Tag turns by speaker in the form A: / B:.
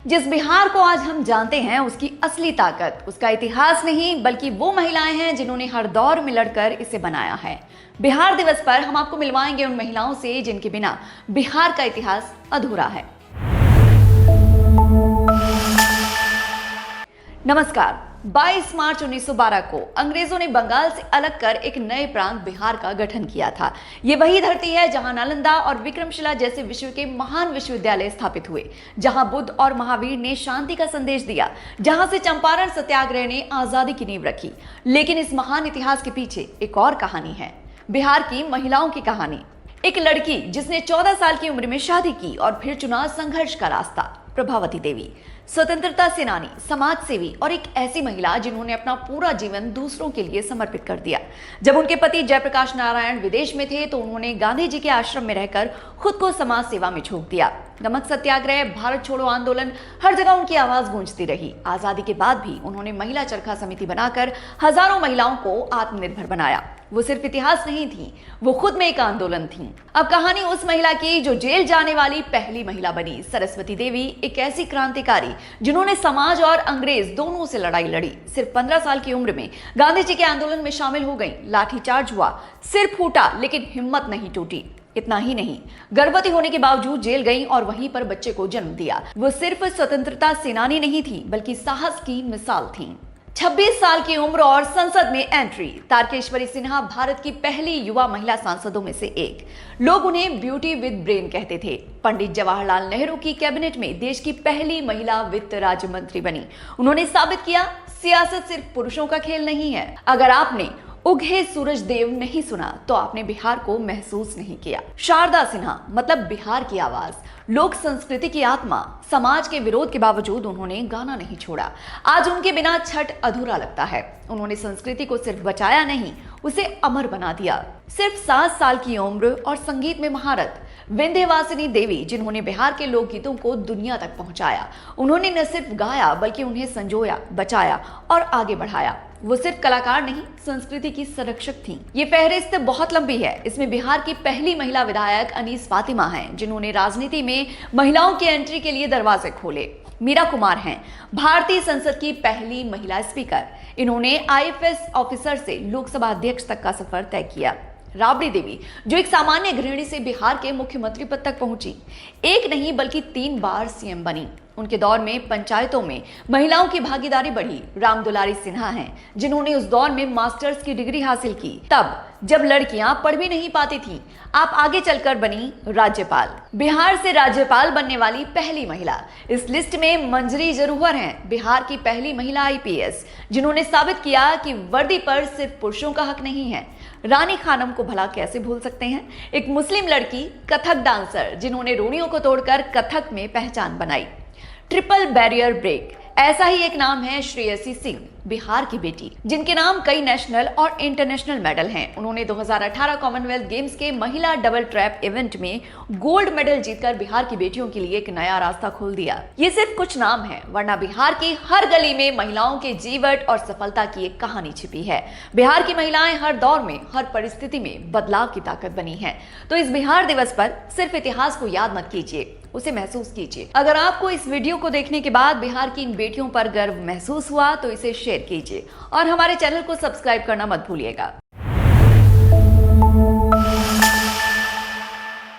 A: जिस बिहार को आज हम जानते हैं उसकी असली ताकत उसका इतिहास नहीं बल्कि वो महिलाएं हैं जिन्होंने हर दौर में लड़कर इसे बनाया है। बिहार दिवस पर हम आपको मिलवाएंगे उन महिलाओं से जिनके बिना बिहार का इतिहास अधूरा है। नमस्कार। 22 मार्च 1912 को अंग्रेजों ने बंगाल से अलग कर एक नए प्रांत बिहार का गठन किया था। ये वही धरती है जहां नालंदा और विक्रमशिला जैसे विश्व के महान विश्वविद्यालय स्थापित हुए, जहां बुद्ध और महावीर ने शांति का संदेश दिया, जहां से चंपारण सत्याग्रह ने आजादी की नींव रखी। लेकिन इस महान इतिहास के पीछे एक और कहानी है, बिहार की महिलाओं की कहानी। एक लड़की जिसने 14 साल की उम्र में शादी की और फिर चुना संघर्ष का रास्ता, प्रभावती देवी। स्वतंत्रता सेनानी, समाज सेवी और एक ऐसी महिला जिन्होंने अपना पूरा जीवन दूसरों के लिए समर्पित कर दिया। जब उनके पति जयप्रकाश नारायण विदेश में थे तो उन्होंने गांधी जी के आश्रम में रहकर खुद को समाज सेवा में झोंक दिया। नमक सत्याग्रह, भारत छोड़ो आंदोलन, हर जगह उनकी आवाज गूंजती रही। आजादी के बाद भी उन्होंने महिला चरखा समिति बनाकर हजारों महिलाओं को आत्मनिर्भर बनाया। वो सिर्फ इतिहास नहीं थी, वो खुद में एक आंदोलन थी। अब कहानी उस महिला की जो जेल जाने वाली पहली महिला बनी, सरस्वती देवी। एक ऐसी क्रांतिकारी जिन्होंने समाज और अंग्रेज दोनों से लड़ाई लड़ी। सिर्फ 15 साल की उम्र में गांधी जी के आंदोलन में शामिल हो गई। लाठीचार्ज हुआ, सिर फूटा, लेकिन हिम्मत नहीं टूटी। इतना ही नहीं, गर्भवती होने के बावजूद जेल गई और वहीं पर बच्चे को जन्म दिया। वो सिर्फ स्वतंत्रता सेनानी नहीं थी बल्कि साहस की मिसाल थी। 26 साल की उम्र और संसद में एंट्री। तारकेश्वरी सिन्हा भारत की पहली युवा महिला सांसदों में से एक। लोग उन्हें ब्यूटी विद ब्रेन कहते थे। पंडित जवाहरलाल नेहरू की कैबिनेट में देश की पहली महिला वित्त राज्य मंत्री बनी। उन्होंने साबित किया, सियासत सिर्फ पुरुषों का खेल नहीं है। अगर आपने उगे सूरज देव नहीं सुना तो आपने बिहार को महसूस नहीं किया। शारदा सिन्हा मतलब बिहार की आवाज, लोक संस्कृति की आत्मा। समाज के विरोध के बावजूद उन्होंने गाना नहीं छोड़ा। आज उनके बिना छठ अधूरा लगता है। उन्होंने संस्कृति को सिर्फ बचाया नहीं, उसे अमर बना दिया। सिर्फ 7 साल की उम्र और संगीत में महारत। विंध्यवासिनी देवी जिन्होंने बिहार के लोकगीतों को दुनिया तक पहुंचाया। उन्होंने न सिर्फ गाया बल्कि उन्हें संजोया, बचाया और आगे बढ़ाया। वो सिर्फ कलाकार नहीं, संस्कृति की संरक्षक थीं। ये फहरिस्त बहुत लंबी है। इसमें बिहार की पहली महिला विधायक अनीस फातिमा हैं, जिन्होंने राजनीति में महिलाओं की एंट्री के लिए दरवाजे खोले। मीरा कुमार हैं, भारतीय संसद की पहली महिला स्पीकर। इन्होंने आईएफएस ऑफिसर से लोकसभा अध्यक्ष तक का सफर तय किया। राबड़ी देवी जो एक सामान्य गृहिणी से बिहार के मुख्यमंत्री पद तक पहुंची, एक नहीं बल्कि 3 बार सीएम बनी। उनके दौर में पंचायतों में महिलाओं की भागीदारी बढ़ी। रामदुलारी सिन्हा हैं, जिन्होंने उस दौर में मास्टर्स की डिग्री हासिल की, तब जब लड़कियां पढ़ भी नहीं पाती थीं। आप आगे चलकर बनी राज्यपाल, बिहार से राज्यपाल बनने वाली पहली महिला। इस लिस्ट में मंजरी जरूहर हैं, बिहार की पहली महिला आईपीएस, जिन्होंने साबित किया कि वर्दी पर सिर्फ पुरुषों का हक नहीं है। रानी खानम को भला कैसे भूल सकते हैं, एक मुस्लिम लड़की, कथक डांसर, जिन्होंने रूढ़ियों को तोड़कर कथक में पहचान बनाई। ट्रिपल बैरियर ब्रेक, ऐसा ही एक नाम है श्रेयसी सिंह, बिहार की बेटी, जिनके नाम कई नेशनल और इंटरनेशनल मेडल हैं। उन्होंने 2018 कॉमनवेल्थ गेम्स के महिला डबल ट्रैप इवेंट में गोल्ड मेडल जीतकर बिहार की बेटियों के लिए एक नया रास्ता खोल दिया। ये सिर्फ कुछ नाम है, वरना बिहार की हर गली में महिलाओं के जीवट और सफलता की एक कहानी छिपी है। बिहार की महिलाएं हर दौर में, हर परिस्थिति में बदलाव की ताकत बनी है। तो इस बिहार दिवस पर सिर्फ इतिहास को याद मत कीजिए, उसे महसूस कीजिए। अगर आपको इस वीडियो को देखने के बाद बिहार की इन बेटियों पर गर्व महसूस हुआ तो इसे शेयर कीजिए और हमारे चैनल को सब्सक्राइब करना मत भूलिएगा।